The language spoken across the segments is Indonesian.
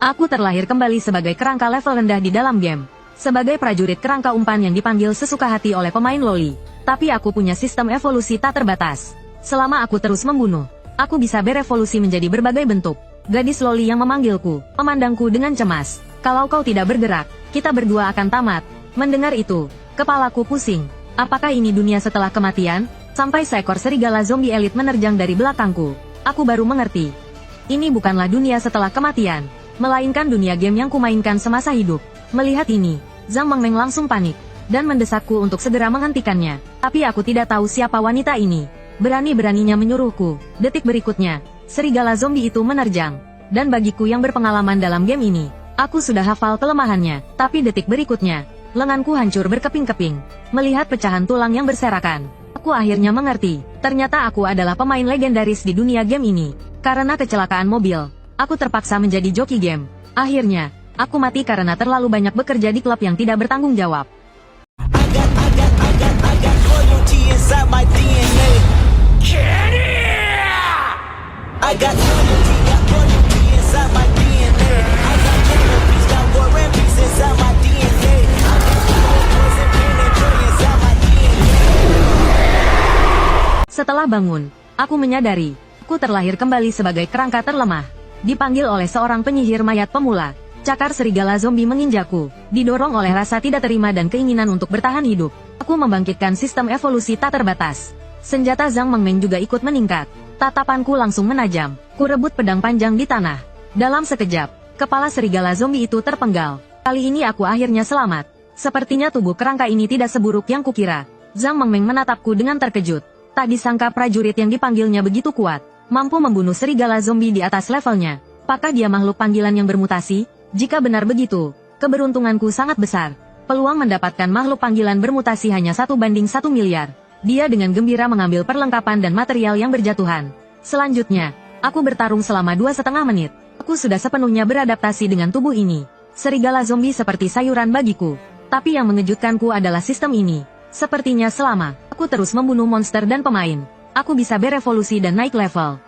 Aku terlahir kembali sebagai kerangka level rendah di dalam game. Sebagai prajurit kerangka umpan yang dipanggil sesuka hati oleh pemain loli. Tapi aku punya sistem evolusi tak terbatas. Selama aku terus membunuh, aku bisa berevolusi menjadi berbagai bentuk. Gadis loli yang memanggilku, memandangku dengan cemas. Kalau kau tidak bergerak, kita berdua akan tamat. Mendengar itu, kepalaku pusing. Apakah ini dunia setelah kematian? Sampai seekor serigala zombie elit menerjang dari belakangku. Aku baru mengerti. Ini bukanlah dunia setelah kematian, melainkan dunia game yang kumainkan semasa hidup. Melihat ini, Zhang Mengmeng langsung panik, dan mendesakku untuk segera menghentikannya. Tapi aku tidak tahu siapa wanita ini. Berani-beraninya menyuruhku. Detik berikutnya, serigala zombie itu menerjang. Dan bagiku yang berpengalaman dalam game ini, aku sudah hafal kelemahannya. Tapi detik berikutnya, lenganku hancur berkeping-keping. Melihat pecahan tulang yang berserakan, aku akhirnya mengerti. Ternyata aku adalah pemain legendaris di dunia game ini. Karena kecelakaan mobil, aku terpaksa menjadi joki game. Akhirnya, aku mati karena terlalu banyak bekerja di klub yang tidak bertanggung jawab. Setelah bangun, aku menyadari, aku terlahir kembali sebagai kerangka terlemah. Dipanggil oleh seorang penyihir mayat pemula. Cakar serigala zombie menginjakku, didorong oleh rasa tidak terima dan keinginan untuk bertahan hidup. Aku membangkitkan sistem evolusi tak terbatas. Senjata Zhang Mengmeng juga ikut meningkat. Tatapanku langsung menajam. Ku rebut pedang panjang di tanah. Dalam sekejap, kepala serigala zombie itu terpenggal. Kali ini aku akhirnya selamat. Sepertinya tubuh kerangka ini tidak seburuk yang kukira. Zhang Mengmeng menatapku dengan terkejut. Tak disangka prajurit yang dipanggilnya begitu kuat, mampu membunuh serigala zombie di atas levelnya. Apakah dia makhluk panggilan yang bermutasi? Jika benar begitu, keberuntunganku sangat besar. Peluang mendapatkan makhluk panggilan bermutasi hanya 1/1 miliar. Dia dengan gembira mengambil perlengkapan dan material yang berjatuhan. Selanjutnya, aku bertarung selama 2,5 menit. Aku sudah sepenuhnya beradaptasi dengan tubuh ini. Serigala zombie seperti sayuran bagiku. Tapi yang mengejutkanku adalah sistem ini. Sepertinya selama aku terus membunuh monster dan pemain, aku bisa berevolusi dan naik level.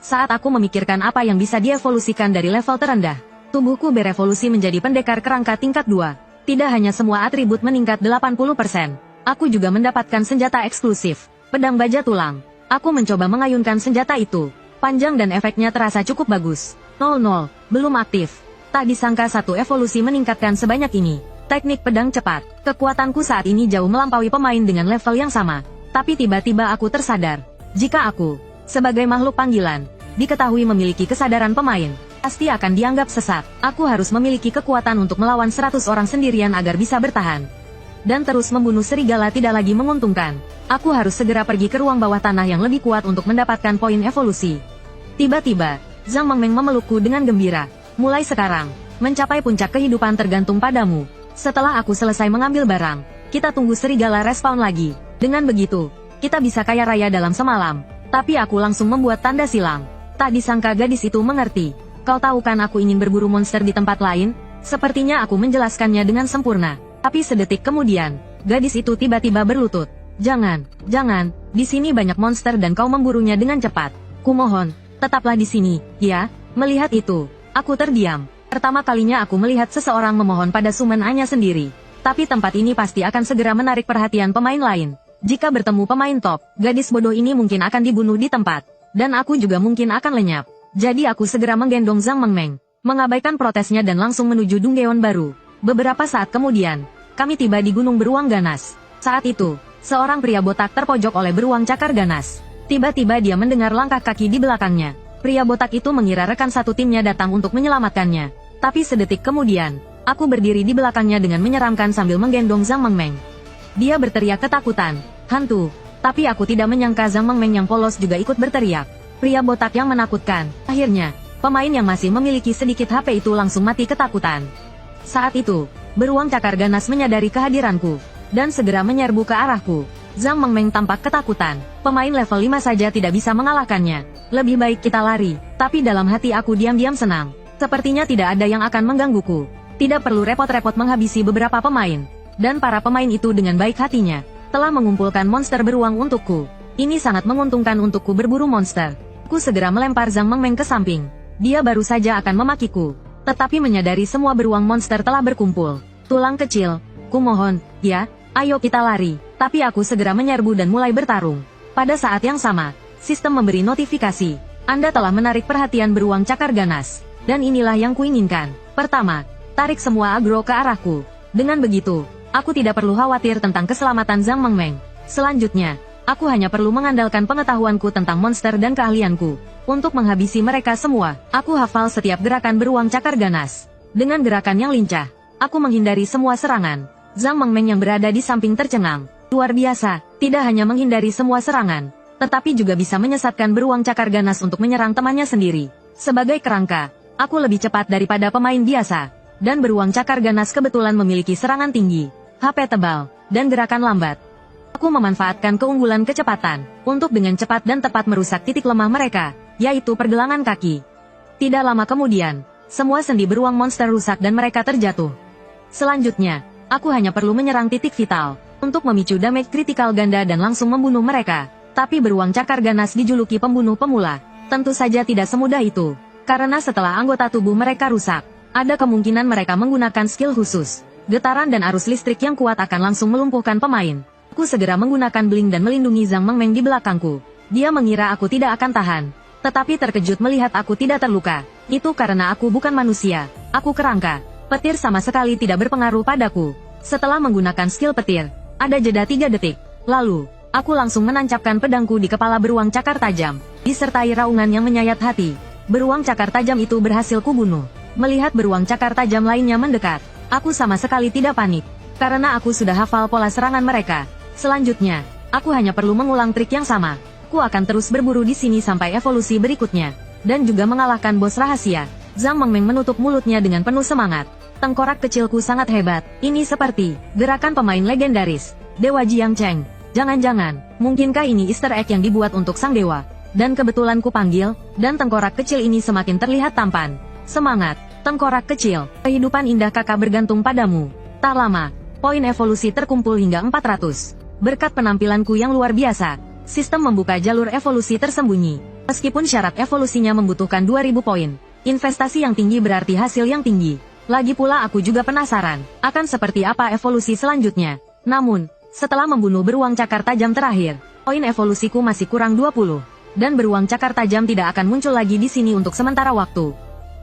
Saat aku memikirkan apa yang bisa dievolusikan dari level terendah, tubuhku berevolusi menjadi pendekar kerangka tingkat 2. Tidak hanya semua atribut meningkat 80%, aku juga mendapatkan senjata eksklusif, pedang baja tulang. Aku mencoba mengayunkan senjata itu. Panjang dan efeknya terasa cukup bagus. 00, belum aktif. Tak disangka satu evolusi meningkatkan sebanyak ini. Teknik pedang cepat. Kekuatanku saat ini jauh melampaui pemain dengan level yang sama. Tapi tiba-tiba aku tersadar. Jika aku, sebagai makhluk panggilan, diketahui memiliki kesadaran pemain, pasti akan dianggap sesat. Aku harus memiliki kekuatan untuk melawan 100 orang sendirian agar bisa bertahan. Dan terus membunuh serigala tidak lagi menguntungkan. Aku harus segera pergi ke ruang bawah tanah yang lebih kuat untuk mendapatkan poin evolusi. Tiba-tiba, Zhang Mengmeng memelukku dengan gembira. Mulai sekarang, mencapai puncak kehidupan tergantung padamu. Setelah aku selesai mengambil barang, kita tunggu serigala respawn lagi. Dengan begitu, kita bisa kaya raya dalam semalam. Tapi aku langsung membuat tanda silang. Tak disangka gadis itu mengerti. Kau tahu kan aku ingin berburu monster di tempat lain? Sepertinya aku menjelaskannya dengan sempurna. Tapi sedetik kemudian, gadis itu tiba-tiba berlutut. Jangan, di sini banyak monster dan kau memburunya dengan cepat. Kumohon, tetaplah di sini, ya. Melihat itu, aku terdiam. Pertama kalinya aku melihat seseorang memohon pada sumenanya sendiri. Tapi tempat ini pasti akan segera menarik perhatian pemain lain. Jika bertemu pemain top, gadis bodoh ini mungkin akan dibunuh di tempat. Dan aku juga mungkin akan lenyap. Jadi aku segera menggendong Zhang Mengmeng, mengabaikan protesnya dan langsung menuju Dunggeon baru. Beberapa saat kemudian, kami tiba di Gunung Beruang Ganas. Saat itu, seorang pria botak terpojok oleh beruang cakar ganas. Tiba-tiba dia mendengar langkah kaki di belakangnya. Pria botak itu mengira rekan satu timnya datang untuk menyelamatkannya. Tapi sedetik kemudian, aku berdiri di belakangnya dengan menyeramkan sambil menggendong Zhang Mengmeng. Dia berteriak ketakutan, hantu. Tapi aku tidak menyangka Zhang Mengmeng yang polos juga ikut berteriak. Pria botak yang menakutkan. Akhirnya, pemain yang masih memiliki sedikit HP itu langsung mati ketakutan. Saat itu, beruang cakar ganas menyadari kehadiranku, dan segera menyerbu ke arahku. Zhang Mengmeng tampak ketakutan. Pemain level 5 saja tidak bisa mengalahkannya. Lebih baik kita lari. Tapi dalam hati aku diam-diam senang. Sepertinya tidak ada yang akan menggangguku. Tidak perlu repot-repot menghabisi beberapa pemain. Dan para pemain itu dengan baik hatinya, telah mengumpulkan monster beruang untukku. Ini sangat menguntungkan untukku berburu monster. Ku segera melempar Zhang Mengmeng ke samping. Dia baru saja akan memakiku. tetapi menyadari semua beruang monster telah berkumpul. Tulang kecil, kumohon, ya, ayo kita lari. Tapi aku segera menyerbu dan mulai bertarung. Pada saat yang sama, sistem memberi notifikasi. Anda telah menarik perhatian beruang cakar ganas. Dan inilah yang kuinginkan. Pertama, tarik semua agro ke arahku. Dengan begitu, aku tidak perlu khawatir tentang keselamatan Zhang Mengmeng. Selanjutnya, aku hanya perlu mengandalkan pengetahuanku tentang monster dan keahlianku. Untuk menghabisi mereka semua, aku hafal setiap gerakan beruang cakar ganas. Dengan gerakan yang lincah, aku menghindari semua serangan. Zhang Mengmeng yang berada di samping tercengang. Luar biasa, tidak hanya menghindari semua serangan, tetapi juga bisa menyesatkan beruang cakar ganas untuk menyerang temannya sendiri. Sebagai kerangka, aku lebih cepat daripada pemain biasa. Dan beruang cakar ganas kebetulan memiliki serangan tinggi, HP tebal, dan gerakan lambat. Aku memanfaatkan keunggulan kecepatan, untuk dengan cepat dan tepat merusak titik lemah mereka, yaitu pergelangan kaki. Tidak lama kemudian, semua sendi beruang monster rusak dan mereka terjatuh. Selanjutnya, aku hanya perlu menyerang titik vital, untuk memicu damage kritikal ganda dan langsung membunuh mereka. Tapi beruang cakar ganas dijuluki pembunuh pemula. Tentu saja tidak semudah itu, karena setelah anggota tubuh mereka rusak, ada kemungkinan mereka menggunakan skill khusus. Getaran dan arus listrik yang kuat akan langsung melumpuhkan pemain. Aku segera menggunakan blink dan melindungi Zhang Mengmeng di belakangku. Dia mengira aku tidak akan tahan, tetapi terkejut melihat aku tidak terluka. Itu karena aku bukan manusia, aku kerangka. Petir sama sekali tidak berpengaruh padaku. Setelah menggunakan skill petir, ada jeda 3 detik. Lalu, aku langsung menancapkan pedangku di kepala beruang cakar tajam, disertai raungan yang menyayat hati. Beruang cakar tajam itu berhasil kubunuh. Melihat beruang cakar tajam lainnya mendekat, aku sama sekali tidak panik, karena aku sudah hafal pola serangan mereka. Selanjutnya, aku hanya perlu mengulang trik yang sama. Aku akan terus berburu di sini sampai evolusi berikutnya, dan juga mengalahkan bos rahasia. Zhang Mengmeng menutup mulutnya dengan penuh semangat. Tengkorak kecilku sangat hebat. Ini seperti gerakan pemain legendaris, Dewa Jiang Cheng. Jangan-jangan, mungkinkah ini Easter egg yang dibuat untuk sang dewa? Dan kebetulan ku panggil, dan tengkorak kecil ini semakin terlihat tampan. Semangat, tengkorak kecil, kehidupan indah kakak bergantung padamu. Tak lama, poin evolusi terkumpul hingga 400. Berkat penampilanku yang luar biasa, sistem membuka jalur evolusi tersembunyi. Meskipun syarat evolusinya membutuhkan 2000 poin, investasi yang tinggi berarti hasil yang tinggi. Lagi pula aku juga penasaran, akan seperti apa evolusi selanjutnya. Namun, setelah membunuh beruang cakar tajam terakhir, poin evolusiku masih kurang 20. Dan beruang cakar tajam tidak akan muncul lagi di sini untuk sementara waktu.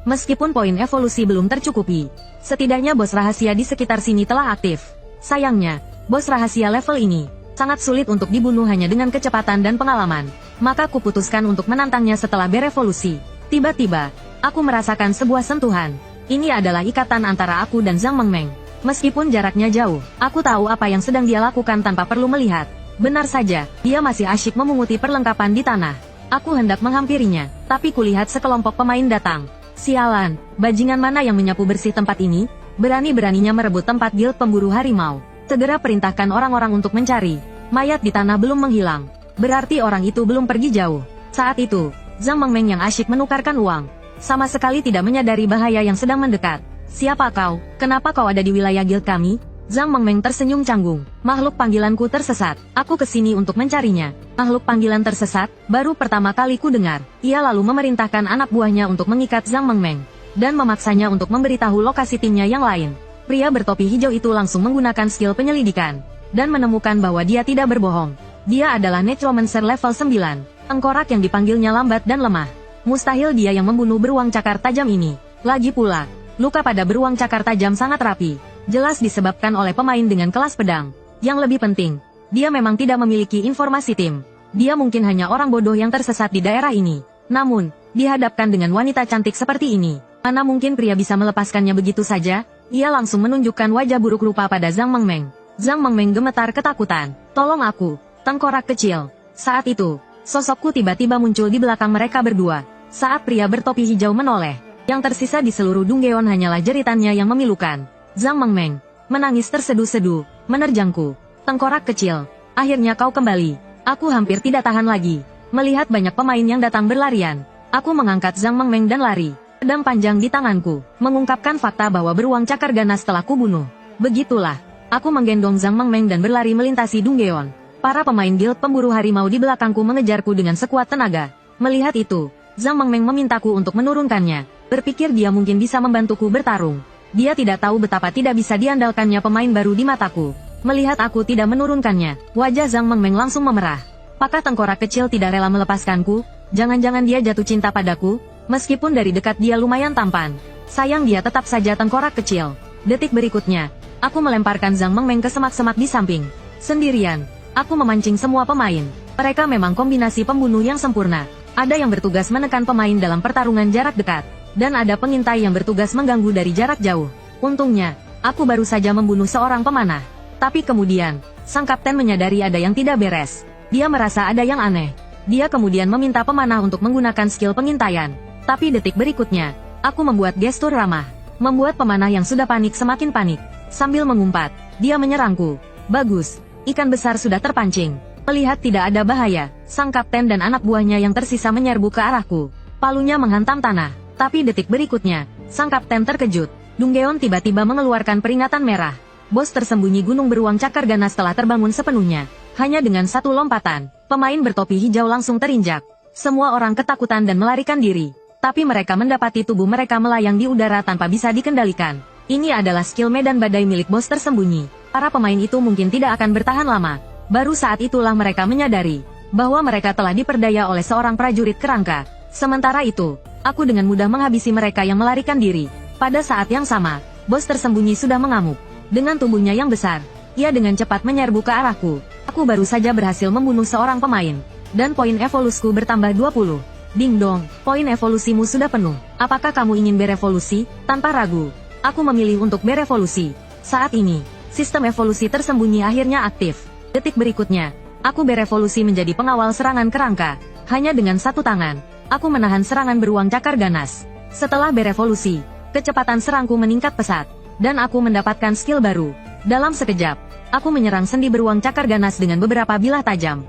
Meskipun poin evolusi belum tercukupi, setidaknya bos rahasia di sekitar sini telah aktif. Sayangnya, bos rahasia level ini sangat sulit untuk dibunuh hanya dengan kecepatan dan pengalaman. Maka kuputuskan untuk menantangnya setelah berevolusi. Tiba-tiba, aku merasakan sebuah sentuhan. Ini adalah ikatan antara aku dan Zhang Mengmeng. Meskipun jaraknya jauh, aku tahu apa yang sedang dia lakukan tanpa perlu melihat. Benar saja, dia masih asyik memunguti perlengkapan di tanah. Aku hendak menghampirinya, tapi kulihat sekelompok pemain datang. Sialan, bajingan mana yang menyapu bersih tempat ini? Berani-beraninya merebut tempat guild pemburu harimau. Segera perintahkan orang-orang untuk mencari. Mayat di tanah belum menghilang. Berarti orang itu belum pergi jauh. Saat itu, Zhang Mengmeng yang asyik menukarkan uang, sama sekali tidak menyadari bahaya yang sedang mendekat. Siapa kau? Kenapa kau ada di wilayah guild kami? Zhang Mengmeng tersenyum canggung. Makhluk panggilanku tersesat. Aku kesini untuk mencarinya. Makhluk panggilan tersesat, baru pertama kali ku dengar. Ia lalu memerintahkan anak buahnya untuk mengikat Zhang Mengmeng, dan memaksanya untuk memberitahu lokasi timnya yang lain. Pria bertopi hijau itu langsung menggunakan skill penyelidikan, dan menemukan bahwa dia tidak berbohong. Dia adalah Necromancer level 9. Tengkorak yang dipanggilnya lambat dan lemah. Mustahil dia yang membunuh beruang cakar tajam ini. Lagi pula, luka pada beruang cakar tajam sangat rapi. Jelas disebabkan oleh pemain dengan kelas pedang. Yang lebih penting, dia memang tidak memiliki informasi tim. Dia mungkin hanya orang bodoh yang tersesat di daerah ini. Namun, dihadapkan dengan wanita cantik seperti ini, mana mungkin pria bisa melepaskannya begitu saja? Ia langsung menunjukkan wajah buruk rupa pada Zhang Mengmeng. Zhang Mengmeng gemetar ketakutan. Tolong aku, tengkorak kecil. Saat itu, sosokku tiba-tiba muncul di belakang mereka berdua. Saat pria bertopi hijau menoleh, yang tersisa di seluruh Dunggeon hanyalah jeritannya yang memilukan. Zhang Mengmeng menangis terseduh-seduh, menerjangku. Tengkorak kecil, akhirnya kau kembali. Aku hampir tidak tahan lagi. Melihat banyak pemain yang datang berlarian, aku mengangkat Zhang Mengmeng dan lari. Pedang panjang di tanganku, mengungkapkan fakta bahwa beruang cakar ganas telah kubunuh. Begitulah, aku menggendong Zhang Mengmeng dan berlari melintasi Dunggeon. Para pemain guild pemburu harimau di belakangku mengejarku dengan sekuat tenaga. Melihat itu, Zhang Mengmeng memintaku untuk menurunkannya. Berpikir dia mungkin bisa membantuku bertarung. Dia tidak tahu betapa tidak bisa diandalkannya pemain baru di mataku. Melihat aku tidak menurunkannya, wajah Zhang Mengmeng langsung memerah. Apakah tengkorak kecil tidak rela melepaskanku? Jangan-jangan dia jatuh cinta padaku? Meskipun dari dekat dia lumayan tampan. Sayang dia tetap saja tengkorak kecil. Detik berikutnya, aku melemparkan Zhang Mengmeng ke semak-semak di samping. Sendirian, aku memancing semua pemain. Mereka memang kombinasi pembunuh yang sempurna. Ada yang bertugas menekan pemain dalam pertarungan jarak dekat. Dan ada pengintai yang bertugas mengganggu dari jarak jauh. Untungnya, aku baru saja membunuh seorang pemanah. Tapi kemudian, sang kapten menyadari ada yang tidak beres. Dia merasa ada yang aneh. Dia kemudian meminta pemanah untuk menggunakan skill pengintaian. Tapi detik berikutnya, aku membuat gestur ramah. Membuat pemanah yang sudah panik semakin panik. Sambil mengumpat, dia menyerangku. Bagus, ikan besar sudah terpancing. Melihat tidak ada bahaya, sang kapten dan anak buahnya yang tersisa menyerbu ke arahku. Palunya menghantam tanah. Tapi detik berikutnya, sang kapten terkejut. Dunggeon tiba-tiba mengeluarkan peringatan merah. Bos tersembunyi gunung beruang cakar ganas telah terbangun sepenuhnya. Hanya dengan satu lompatan, pemain bertopi hijau langsung terinjak. Semua orang ketakutan dan melarikan diri. Tapi mereka mendapati tubuh mereka melayang di udara tanpa bisa dikendalikan. Ini adalah skill medan badai milik bos tersembunyi. Para pemain itu mungkin tidak akan bertahan lama. Baru saat itulah mereka menyadari bahwa mereka telah diperdaya oleh seorang prajurit kerangka. Sementara itu, aku dengan mudah menghabisi mereka yang melarikan diri. Pada saat yang sama, bos tersembunyi sudah mengamuk. Dengan tubuhnya yang besar, ia dengan cepat menyerbu ke arahku. Aku baru saja berhasil membunuh seorang pemain. Dan poin evolusku bertambah 20. Ding dong, poin evolusimu sudah penuh. Apakah kamu ingin berevolusi? Tanpa ragu, aku memilih untuk berevolusi. Saat ini, sistem evolusi tersembunyi akhirnya aktif. Detik berikutnya, aku berevolusi menjadi pengawal serangan kerangka. Hanya dengan satu tangan, aku menahan serangan beruang cakar ganas. Setelah berevolusi, kecepatan serangku meningkat pesat. Dan aku mendapatkan skill baru. Dalam sekejap, aku menyerang sendi beruang cakar ganas dengan beberapa bilah tajam.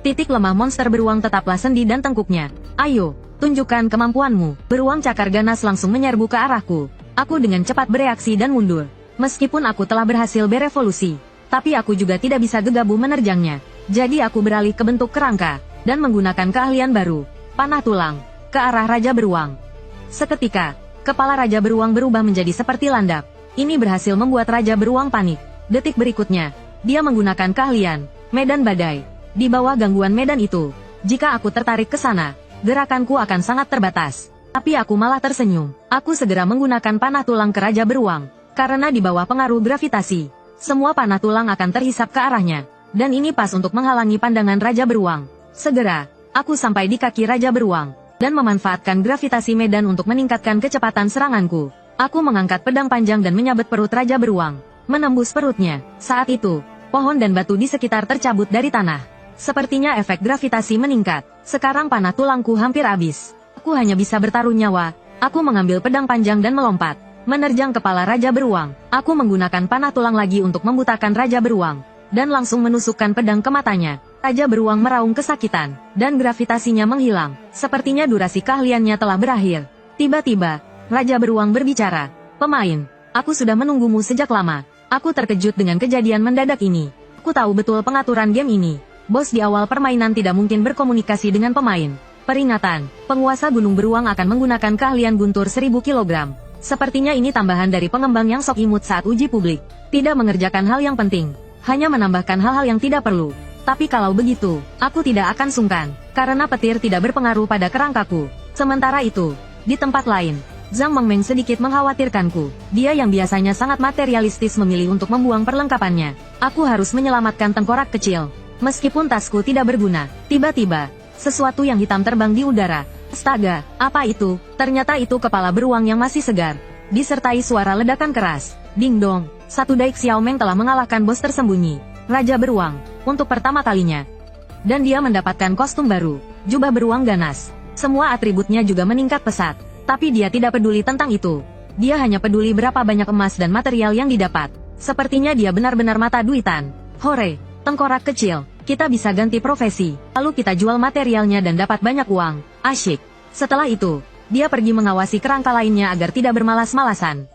Titik lemah monster beruang tetaplah sendi dan tengkuknya. Ayo, tunjukkan kemampuanmu. Beruang cakar ganas langsung menyerbu ke arahku. Aku dengan cepat bereaksi dan mundur. Meskipun aku telah berhasil berevolusi, tapi aku juga tidak bisa gegabah menerjangnya. Jadi aku beralih ke bentuk kerangka, dan menggunakan keahlian baru, panah tulang, ke arah Raja Beruang. Seketika, kepala Raja Beruang berubah menjadi seperti landak. Ini berhasil membuat Raja Beruang panik. Detik berikutnya, dia menggunakan keahlian, medan badai. Di bawah gangguan medan itu, jika aku tertarik ke sana, gerakanku akan sangat terbatas. Tapi aku malah tersenyum. Aku segera menggunakan panah tulang ke Raja Beruang. Karena di bawah pengaruh gravitasi, semua panah tulang akan terhisap ke arahnya. Dan ini pas untuk menghalangi pandangan Raja Beruang. Segera, aku sampai di kaki Raja Beruang. Dan memanfaatkan gravitasi medan untuk meningkatkan kecepatan seranganku. Aku mengangkat pedang panjang dan menyabet perut Raja Beruang. Menembus perutnya. Saat itu, pohon dan batu di sekitar tercabut dari tanah. Sepertinya efek gravitasi meningkat. Sekarang panah tulangku hampir habis. Aku hanya bisa bertaruh nyawa. Aku mengambil pedang panjang dan melompat. Menerjang kepala Raja Beruang. Aku menggunakan panah tulang lagi untuk membutakan Raja Beruang. Dan langsung menusukkan pedang ke matanya. Raja Beruang meraung kesakitan. Dan gravitasinya menghilang. Sepertinya durasi keahliannya telah berakhir. Tiba-tiba, Raja Beruang berbicara. Pemain, aku sudah menunggumu sejak lama. Aku terkejut dengan kejadian mendadak ini. Aku tahu betul pengaturan game ini. Bos di awal permainan tidak mungkin berkomunikasi dengan pemain. Peringatan, penguasa Gunung Beruang akan menggunakan keahlian guntur 1000 kg. Sepertinya ini tambahan dari pengembang yang sok imut saat uji publik. Tidak mengerjakan hal yang penting. Hanya menambahkan hal-hal yang tidak perlu. Tapi kalau begitu, aku tidak akan sungkan. Karena petir tidak berpengaruh pada kerangkaku. Sementara itu, di tempat lain, Zhang Mengmeng sedikit mengkhawatirkanku. Dia yang biasanya sangat materialistis memilih untuk membuang perlengkapannya. Aku harus menyelamatkan tengkorak kecil. Meskipun tasku tidak berguna, tiba-tiba, sesuatu yang hitam terbang di udara. Astaga, apa itu? Ternyata itu kepala beruang yang masih segar. Disertai suara ledakan keras. Ding dong, satu Dai Xiaomeng telah mengalahkan bos tersembunyi, Raja Beruang, untuk pertama kalinya. Dan dia mendapatkan kostum baru, jubah beruang ganas. Semua atributnya juga meningkat pesat. Tapi dia tidak peduli tentang itu. Dia hanya peduli berapa banyak emas dan material yang didapat. Sepertinya dia benar-benar mata duitan. Hore, tengkorak kecil. Kita bisa ganti profesi, lalu kita jual materialnya dan dapat banyak uang. Asyik. Setelah itu, dia pergi mengawasi kerangka lainnya agar tidak bermalas-malasan.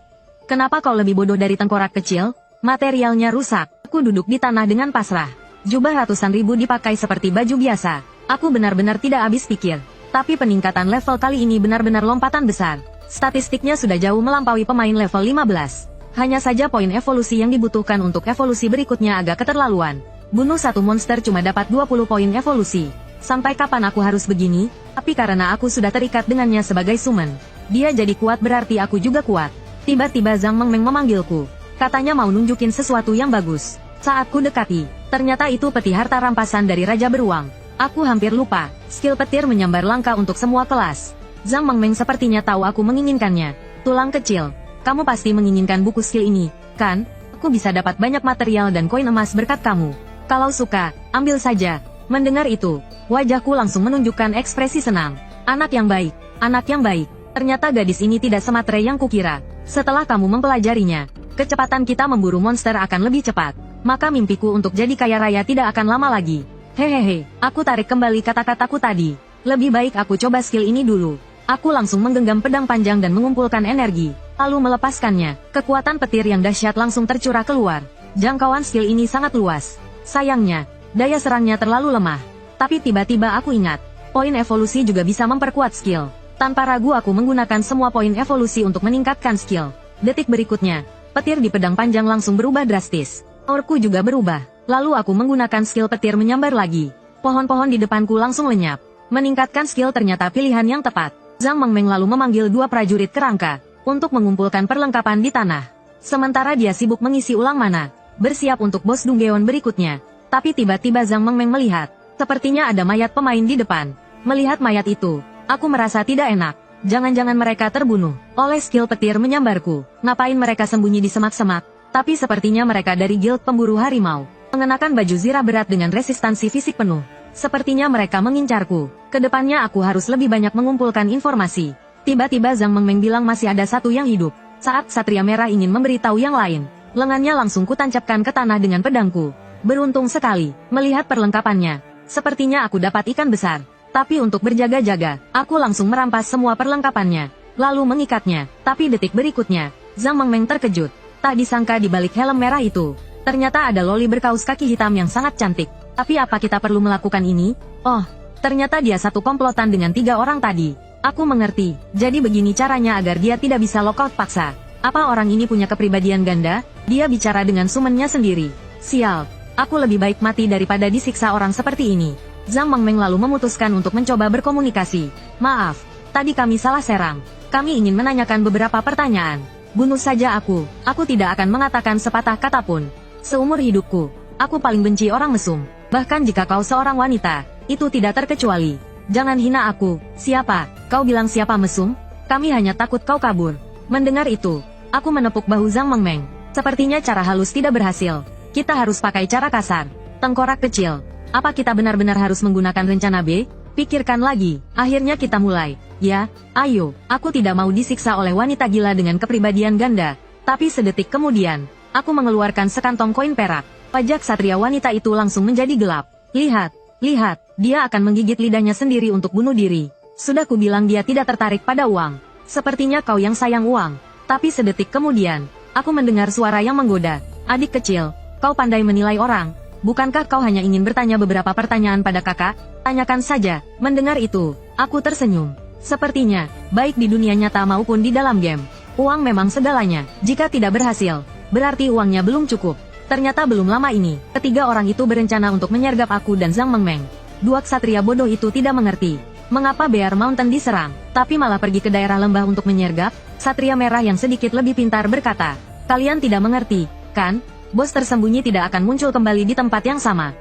Kenapa kau lebih bodoh dari tengkorak kecil? Materialnya rusak. Aku duduk di tanah dengan pasrah. Jubah ratusan ribu dipakai seperti baju biasa. Aku benar-benar tidak habis pikir. Tapi peningkatan level kali ini benar-benar lompatan besar. Statistiknya sudah jauh melampaui pemain level 15. Hanya saja poin evolusi yang dibutuhkan untuk evolusi berikutnya agak keterlaluan. Bunuh satu monster cuma dapat 20 poin evolusi. Sampai kapan aku harus begini? Tapi karena aku sudah terikat dengannya sebagai summon, dia jadi kuat berarti aku juga kuat. Tiba-tiba Zhang Mengmeng memanggilku. Katanya mau nunjukin sesuatu yang bagus. Saat ku dekati, ternyata itu peti harta rampasan dari Raja Beruang. Aku hampir lupa, skill petir menyambar langka untuk semua kelas. Zhang Mengmeng sepertinya tahu aku menginginkannya. Tulang kecil, kamu pasti menginginkan buku skill ini, kan? Aku bisa dapat banyak material dan koin emas berkat kamu. Kalau suka, ambil saja. Mendengar itu, wajahku langsung menunjukkan ekspresi senang. Anak yang baik, anak yang baik. Ternyata gadis ini tidak sematre yang kukira. Setelah kamu mempelajarinya, kecepatan kita memburu monster akan lebih cepat. Maka mimpiku untuk jadi kaya raya tidak akan lama lagi. Hehehe, aku tarik kembali kata-kataku tadi. Lebih baik aku coba skill ini dulu. Aku langsung menggenggam pedang panjang dan mengumpulkan energi, lalu melepaskannya. Kekuatan petir yang dahsyat langsung tercurah keluar. Jangkauan skill ini sangat luas. Sayangnya, daya serangnya terlalu lemah. Tapi tiba-tiba aku ingat, poin evolusi juga bisa memperkuat skill. Tanpa ragu aku menggunakan semua poin evolusi untuk meningkatkan skill. Detik berikutnya, petir di pedang panjang langsung berubah drastis. Aurku juga berubah. Lalu aku menggunakan skill petir menyambar lagi. Pohon-pohon di depanku langsung lenyap. Meningkatkan skill ternyata pilihan yang tepat. Zhang Mengmeng lalu memanggil 2 prajurit kerangka untuk mengumpulkan perlengkapan di tanah. Sementara dia sibuk mengisi ulang mana, bersiap untuk bos Dunggeon berikutnya. Tapi tiba-tiba Zhang Mengmeng melihat, sepertinya ada mayat pemain di depan. Melihat mayat itu, aku merasa tidak enak. Jangan-jangan mereka terbunuh oleh skill petir menyambarku. Ngapain mereka sembunyi di semak-semak? Tapi sepertinya mereka dari Guild Pemburu Harimau. Mengenakan baju zirah berat dengan resistansi fisik penuh. Sepertinya mereka mengincarku. Kedepannya aku harus lebih banyak mengumpulkan informasi. Tiba-tiba Zhang Mengmeng bilang masih ada satu yang hidup. Saat Satria Merah ingin memberitahu yang lain, lengannya langsung kutancapkan ke tanah dengan pedangku. Beruntung sekali, melihat perlengkapannya. Sepertinya aku dapat ikan besar. Tapi untuk berjaga-jaga, aku langsung merampas semua perlengkapannya. Lalu mengikatnya. Tapi detik berikutnya, Zhang Mengmeng terkejut. Tak disangka di balik helm merah itu, ternyata ada loli berkaus kaki hitam yang sangat cantik. Tapi apa kita perlu melakukan ini? Oh, ternyata dia satu komplotan dengan 3 orang tadi. Aku mengerti, jadi begini caranya agar dia tidak bisa lockout paksa. Apa orang ini punya kepribadian ganda? Dia bicara dengan summennya sendiri. Sial, aku lebih baik mati daripada disiksa orang seperti ini. Zhang Mengmeng lalu memutuskan untuk mencoba berkomunikasi. Maaf, tadi kami salah serang. Kami ingin menanyakan beberapa pertanyaan. Bunuh saja aku tidak akan mengatakan sepatah kata pun. Seumur hidupku, aku paling benci orang mesum. Bahkan jika kau seorang wanita, itu tidak terkecuali. Jangan hina aku. Siapa? Kau bilang siapa mesum? Kami hanya takut kau kabur. Mendengar itu, aku menepuk bahu Zhang Mengmeng. Sepertinya cara halus tidak berhasil. Kita harus pakai cara kasar. Tengkorak kecil. Apa kita benar-benar harus menggunakan rencana B? Pikirkan lagi. Akhirnya kita mulai. Ya, ayo. Aku tidak mau disiksa oleh wanita gila dengan kepribadian ganda. Tapi sedetik kemudian, aku mengeluarkan sekantong koin perak. Pajak satria wanita itu langsung menjadi gelap. Lihat, lihat, dia akan menggigit lidahnya sendiri untuk bunuh diri. Sudah kubilang dia tidak tertarik pada uang. Sepertinya kau yang sayang uang. Tapi sedetik kemudian, aku mendengar suara yang menggoda. Adik kecil, kau pandai menilai orang. Bukankah kau hanya ingin bertanya beberapa pertanyaan pada kakak? Tanyakan saja. Mendengar itu, aku tersenyum. Sepertinya, baik di dunia nyata maupun di dalam game, uang memang segalanya. Jika tidak berhasil, berarti uangnya belum cukup. Ternyata belum lama ini, ketiga orang itu berencana untuk menyergap aku dan Zhang Mengmeng. 2 ksatria bodoh itu tidak mengerti mengapa Bear Mountain diserang, tapi malah pergi ke daerah lembah untuk menyergap. Satria Merah yang sedikit lebih pintar berkata, kalian tidak mengerti, kan? Bos tersembunyi tidak akan muncul kembali di tempat yang sama.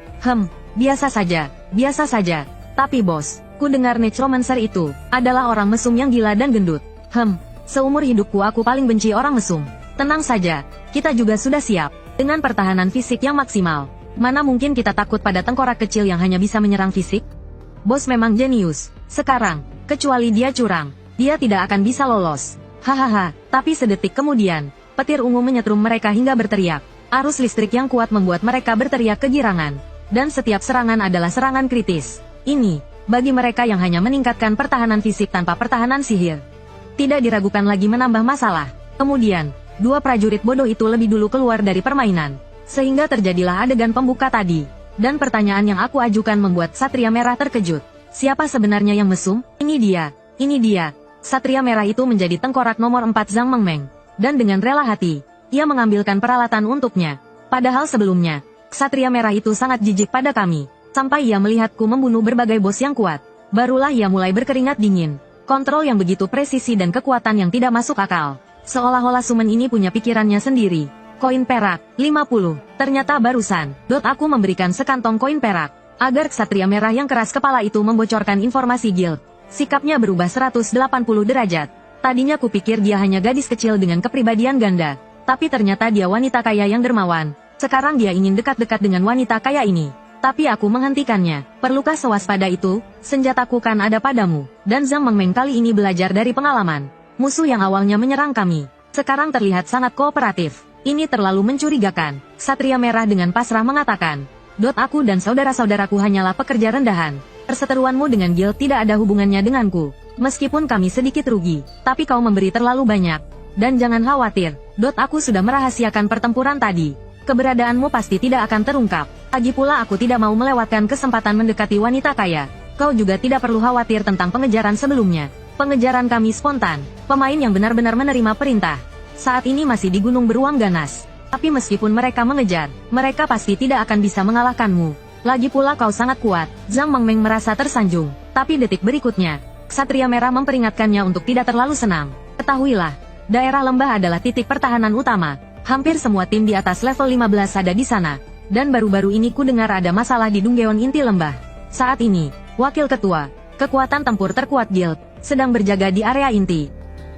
Biasa saja, biasa saja. Tapi bos, ku dengar Necromancer itu adalah orang mesum yang gila dan gendut. Seumur hidupku aku paling benci orang mesum. Tenang saja, kita juga sudah siap. Dengan pertahanan fisik yang maksimal, mana mungkin kita takut pada tengkorak kecil yang hanya bisa menyerang fisik? Bos memang jenius. Sekarang, kecuali dia curang, dia tidak akan bisa lolos. Hahaha, tapi sedetik kemudian, petir ungu menyetrum mereka hingga berteriak. Arus listrik yang kuat membuat mereka berteriak kegirangan. Dan setiap serangan adalah serangan kritis. Ini, bagi mereka yang hanya meningkatkan pertahanan fisik tanpa pertahanan sihir, tidak diragukan lagi menambah masalah. Kemudian, 2 prajurit bodoh itu lebih dulu keluar dari permainan. Sehingga terjadilah adegan pembuka tadi. Dan pertanyaan yang aku ajukan membuat Satria Merah terkejut. Siapa sebenarnya yang mesum? Ini dia. Satria merah itu menjadi tengkorak nomor 4 Zhang Mengmeng. Dan dengan rela hati, ia mengambilkan peralatan untuknya. Padahal sebelumnya, Satria merah itu sangat jijik pada kami. Sampai ia melihatku membunuh berbagai bos yang kuat. Barulah ia mulai berkeringat dingin. Kontrol yang begitu presisi dan kekuatan yang tidak masuk akal. Seolah-olah sumen ini punya pikirannya sendiri. Koin perak, 50. Ternyata barusan, aku memberikan sekantong koin perak. Agar Ksatria merah yang keras kepala itu membocorkan informasi guild. Sikapnya berubah 180 derajat. Tadinya kupikir dia hanya gadis kecil dengan kepribadian ganda. Tapi ternyata dia wanita kaya yang dermawan. Sekarang dia ingin dekat-dekat dengan wanita kaya ini. Tapi aku menghentikannya. Perlukah sewaspada itu? Senjataku kan ada padamu. Dan Zhang Mengmeng kali ini belajar dari pengalaman. Musuh yang awalnya menyerang kami, sekarang terlihat sangat kooperatif. Ini terlalu mencurigakan. Satria merah dengan pasrah mengatakan, aku dan saudara-saudaraku hanyalah pekerja rendahan. Perseteruanmu dengan guild tidak ada hubungannya denganku. Meskipun kami sedikit rugi, tapi kau memberi terlalu banyak. Dan jangan khawatir, aku sudah merahasiakan pertempuran tadi. Keberadaanmu pasti tidak akan terungkap. Lagi pula aku tidak mau melewatkan kesempatan mendekati wanita kaya. Kau juga tidak perlu khawatir tentang pengejaran sebelumnya. Pengejaran kami spontan. Pemain yang benar-benar menerima perintah. Saat ini masih di gunung beruang ganas. Tapi meskipun mereka mengejar, mereka pasti tidak akan bisa mengalahkanmu. Lagi pula kau sangat kuat. Zhang Mengmeng merasa tersanjung. Tapi detik berikutnya, Ksatria merah memperingatkannya untuk tidak terlalu senang. Ketahuilah, daerah lembah adalah titik pertahanan utama. Hampir semua tim di atas level 15 ada di sana. Dan baru-baru ini ku dengar ada masalah di Dunggeon inti lembah. Saat ini, wakil ketua, kekuatan tempur terkuat guild, sedang berjaga di area inti.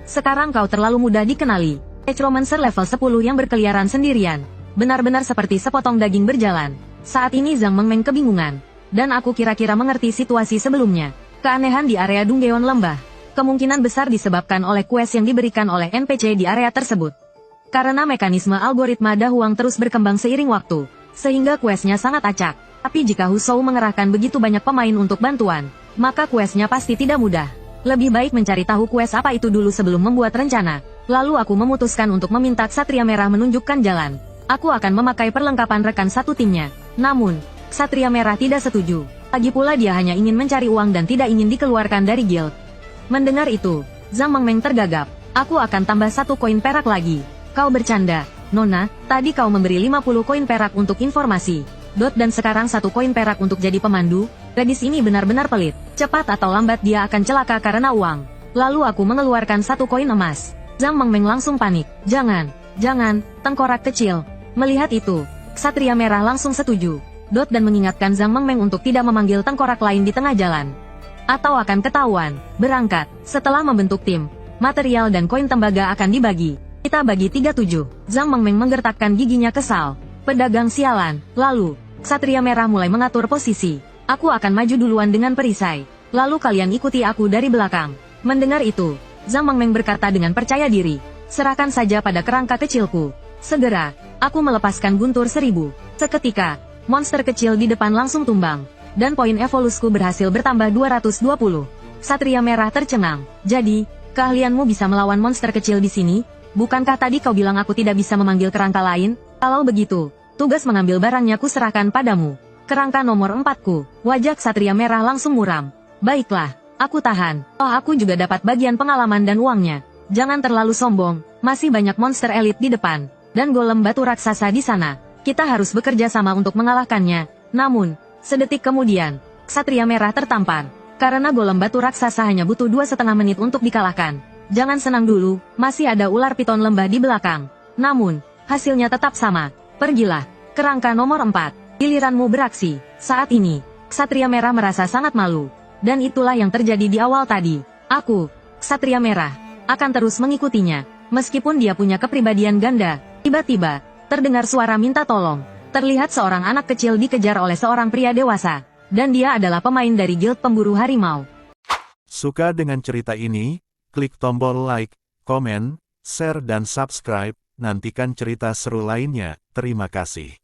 Sekarang kau terlalu mudah dikenali. Echromancer level 10 yang berkeliaran sendirian. Benar-benar seperti sepotong daging berjalan. Saat ini Zhang Mengmeng kebingungan. Dan aku kira-kira mengerti situasi sebelumnya. Keanehan di area Dunggeon lembah. Kemungkinan besar disebabkan oleh quest yang diberikan oleh NPC di area tersebut. Karena mekanisme algoritma Dahuang terus berkembang seiring waktu. Sehingga questnya sangat acak. Tapi jika Hu Shou mengerahkan begitu banyak pemain untuk bantuan, maka questnya pasti tidak mudah. Lebih baik mencari tahu quest apa itu dulu sebelum membuat rencana. Lalu aku memutuskan untuk meminta Ksatria merah menunjukkan jalan. Aku akan memakai perlengkapan rekan satu timnya. Namun, Ksatria merah tidak setuju. Lagi pula dia hanya ingin mencari uang dan tidak ingin dikeluarkan dari guild. Mendengar itu, Zhang Mengmeng tergagap. Aku akan tambah 1 koin perak lagi. Kau bercanda, Nona. Tadi kau memberi 50 koin perak untuk informasi. Dan sekarang 1 koin perak untuk jadi pemandu. Gadis ini benar-benar pelit. Cepat atau lambat dia akan celaka karena uang. Lalu aku mengeluarkan 1 koin emas. Zhang Mengmeng langsung panik. Jangan, tengkorak kecil. Melihat itu, Ksatria merah langsung setuju. Dan mengingatkan Zhang Mengmeng untuk tidak memanggil tengkorak lain di tengah jalan. Atau akan ketahuan. Berangkat. Setelah membentuk tim, material dan koin tembaga akan dibagi. Kita bagi 37. Zhang Mengmeng menggertakkan giginya kesal. Pedagang sialan. Lalu, Ksatria merah mulai mengatur posisi. Aku akan maju duluan dengan perisai. Lalu kalian ikuti aku dari belakang. Mendengar itu, Zhang Mengmeng berkata dengan percaya diri. Serahkan saja pada kerangka kecilku. Segera, aku melepaskan guntur 1000. Seketika, monster kecil di depan langsung tumbang. Dan poin evolusku berhasil bertambah 220. Ksatria merah tercengang. Jadi, keahlianmu bisa melawan monster kecil di sini? Bukankah tadi kau bilang aku tidak bisa memanggil kerangka lain? Kalau begitu, tugas mengambil barangnya ku serahkan padamu. Kerangka nomor 4ku. Wajah Ksatria merah langsung muram. Baiklah, aku tahan. Aku juga dapat bagian pengalaman dan uangnya. Jangan terlalu sombong, masih banyak monster elit di depan. Dan golem batu raksasa di sana. Kita harus bekerja sama untuk mengalahkannya. Namun, sedetik kemudian, Ksatria merah tertampar. Karena golem batu raksasa hanya butuh 2,5 menit untuk dikalahkan. Jangan senang dulu, masih ada ular piton lembah di belakang. Namun, hasilnya tetap sama. Pergilah, kerangka nomor 4. Giliranmu beraksi. Saat ini, Ksatria merah merasa sangat malu. Dan itulah yang terjadi di awal tadi. Aku, Ksatria merah, akan terus mengikutinya. Meskipun dia punya kepribadian ganda. Tiba-tiba, terdengar suara minta tolong. Terlihat seorang anak kecil dikejar oleh seorang pria dewasa. Dan dia adalah pemain dari Guild Pemburu Harimau. Suka dengan cerita ini? Klik tombol like, komen, share dan subscribe. Nantikan cerita seru lainnya. Terima kasih.